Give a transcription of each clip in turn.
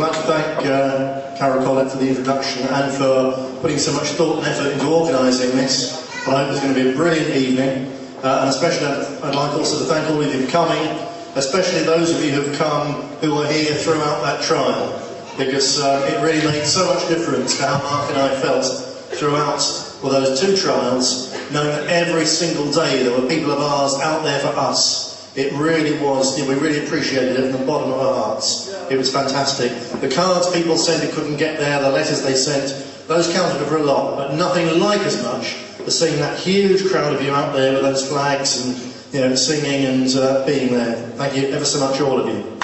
I'd like to thank Collett for the introduction and for putting so much thought and effort into organising this. I hope it's going to be a brilliant evening, and especially I'd like also to thank all of you for coming, especially those of you who've come who were here throughout that trial, because it really made so much difference to how Mark and I felt throughout those two trials, knowing that every single day there were people of ours out there for us. It really was, we really appreciated it from the bottom of our hearts. It was fantastic. The cards people sent who couldn't get there, the letters they sent, those counted for a lot, but nothing like as much as seeing that huge crowd of you out there with those flags and singing and being there. Thank you ever so much, all of you.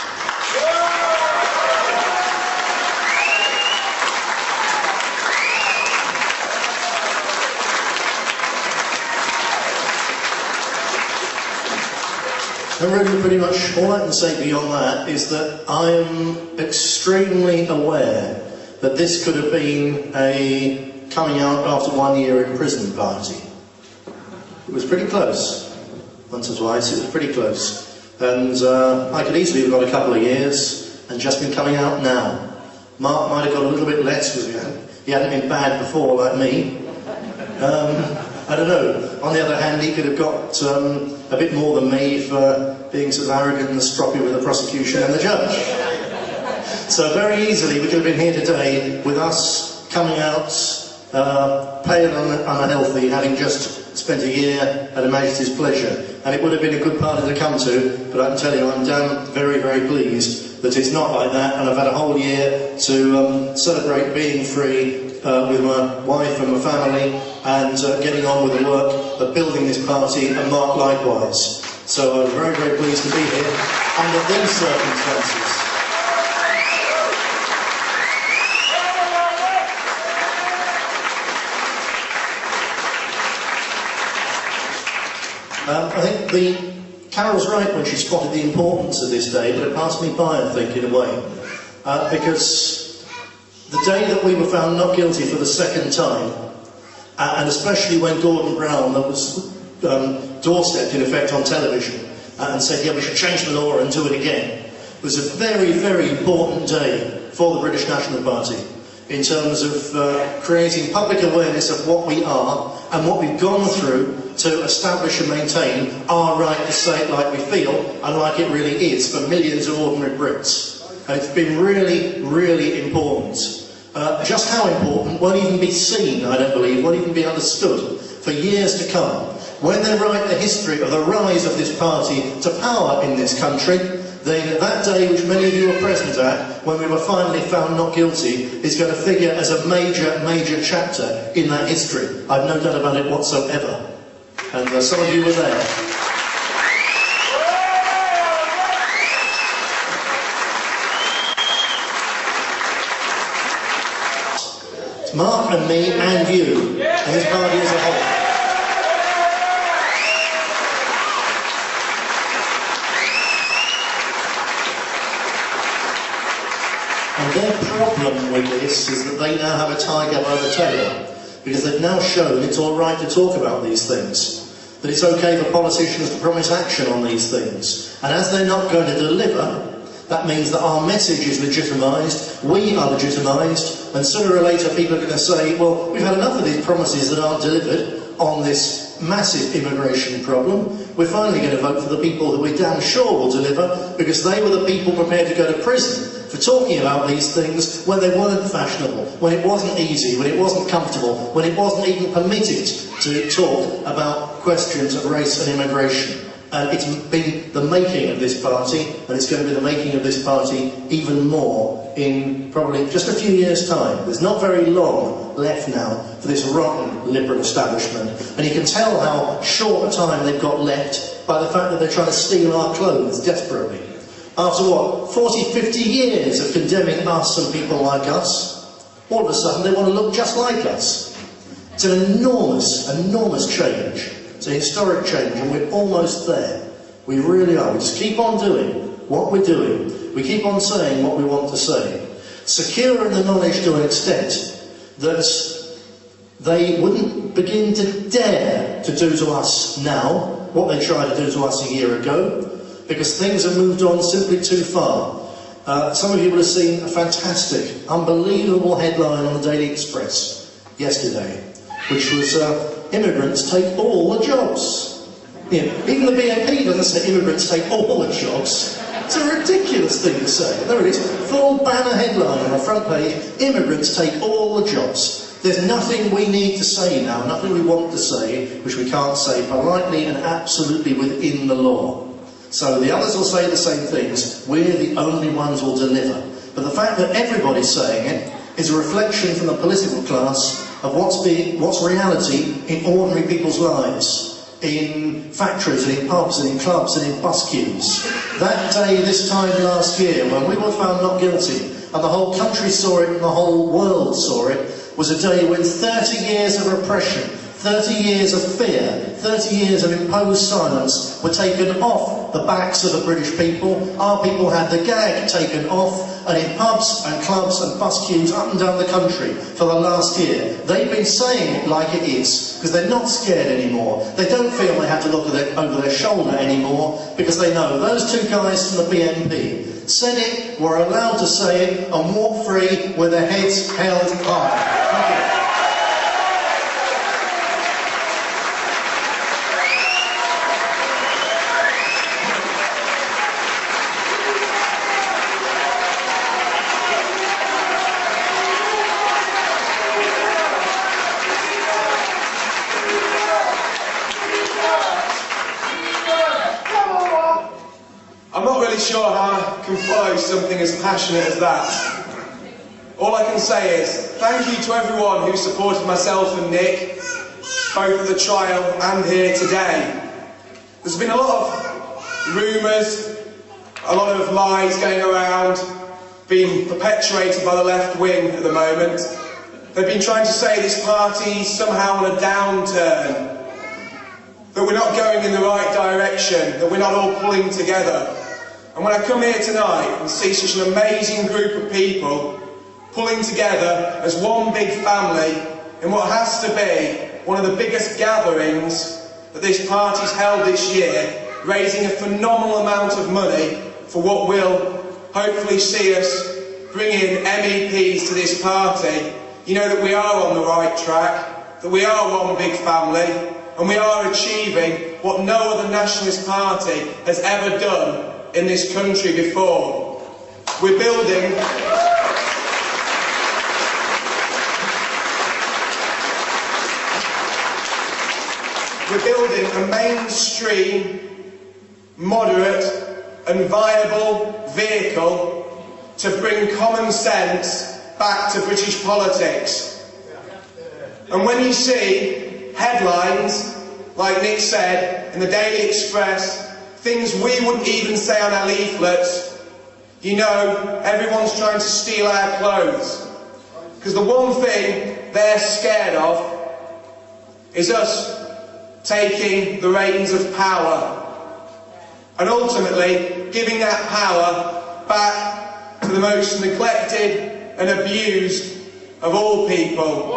And really pretty much all I can say beyond that is that I am extremely aware that this could have been a coming out after 1 year in prison party. It was pretty close. Once or twice it was pretty close. And I could easily have got a couple of years and just been coming out now. Mark might have got a little bit less because he hadn't been bad before like me. I don't know. On the other hand, he could have got a bit more than me for being sort of arrogant and stroppy with the prosecution and the judge. So very easily we could have been here today with us coming out pale and unhealthy, having just spent a year at Her Majesty's pleasure. And it would have been a good party to come to, but I can tell you I'm damn very, very pleased that it's not like that, and I've had a whole year to celebrate being free with my wife and my family, and getting on with the work of building this party, and Mark likewise. So I'm very, very pleased to be here under these circumstances. I think Carol's right when she spotted the importance of this day, but it passed me by, I think, in a way. Because the day that we were found not guilty for the second time, and especially when Gordon Brown, that was doorstepped in effect on television, and said, yeah, we should change the law and do it again, was a very, very important day for the British National Party in terms of creating public awareness of what we are and what we've gone through to establish and maintain our right to say it like we feel and like it really is for millions of ordinary Brits. And it's been really, really important. Just how important won't even be seen, I don't believe, won't even be understood for years to come. When they write the history of the rise of this party to power in this country, then that day, which many of you were present at, when we were finally found not guilty, is going to figure as a major, major chapter in that history. I've no doubt about it whatsoever. And some of you were there. It's Mark and me and you, and this party as a whole. And their problem with this is that they now have a tiger by the tail, because they've now shown it's all right to talk about these things, that it's okay for politicians to promise action on these things. And as they're not going to deliver, that means that our message is legitimised, we are legitimised, and sooner or later people are going to say, well, we've had enough of these promises that aren't delivered on this massive immigration problem. We're finally going to vote for the people who we're damn sure will deliver, because they were the people prepared to go to prison for talking about these things when they weren't fashionable, when it wasn't easy, when it wasn't comfortable, when it wasn't even permitted to talk about questions of race and immigration. And it's been the making of this party, and it's going to be the making of this party even more in probably just a few years' time. There's not very long left now for this rotten Liberal establishment, and you can tell how short a time they've got left by the fact that they're trying to steal our clothes desperately. After what, 40, 50 years of condemning us and people like us, all of a sudden they want to look just like us. It's an enormous, enormous change. It's a historic change, and we're almost there. We really are. We just keep on doing what we're doing. We keep on saying what we want to say. Secure in the knowledge to an extent that they wouldn't begin to dare to do to us now what they tried to do to us a year ago, because things have moved on simply too far. Some of you will have seen a fantastic, unbelievable headline on the Daily Express yesterday, which was immigrants take all the jobs. You know, even the BNP doesn't say immigrants take all the jobs. It's a ridiculous thing to say. There it is, full banner headline on the front page, immigrants take all the jobs. There's nothing we need to say now, nothing we want to say, which we can't say politely and absolutely within the law. So the others will say the same things, we're the only ones who will deliver. But the fact that everybody's saying it is a reflection from the political class of what's reality in ordinary people's lives. In factories and in pubs and in clubs and in bus queues. That day this time last year when we were found not guilty and the whole country saw it and the whole world saw it was a day when 30 years of repression, 30 years of fear, 30 years of imposed silence were taken off the backs of the British people. Our people had the gag taken off, and in pubs and clubs and bus queues up and down the country for the last year, they've been saying it like it is, because they're not scared anymore. They don't feel they have to look over their shoulder anymore, because they know those two guys from the BNP said it, were allowed to say it, and walk free with their heads held high. Thank you. I'm not really sure how I can follow something as passionate as that. All I can say is thank you to everyone who supported myself and Nick, both at the trial and here today. There's been a lot of rumours, a lot of lies going around, being perpetuated by the left wing at the moment. They've been trying to say this party's somehow on a downturn, that we're not going in the right direction, that we're not all pulling together. And when I come here tonight and see such an amazing group of people pulling together as one big family in what has to be one of the biggest gatherings that this party's held this year, raising a phenomenal amount of money for what will hopefully see us bring in MEPs to this party, you know that we are on the right track, that we are one big family, and we are achieving what no other nationalist party has ever done in this country before. We're building a mainstream, moderate and viable vehicle to bring common sense back to British politics. And when you see headlines, like Nick said, in the Daily Express, things we wouldn't even say on our leaflets, you know everyone's trying to steal our clothes. Because the one thing they're scared of is us taking the reins of power and ultimately giving that power back to the most neglected and abused of all people.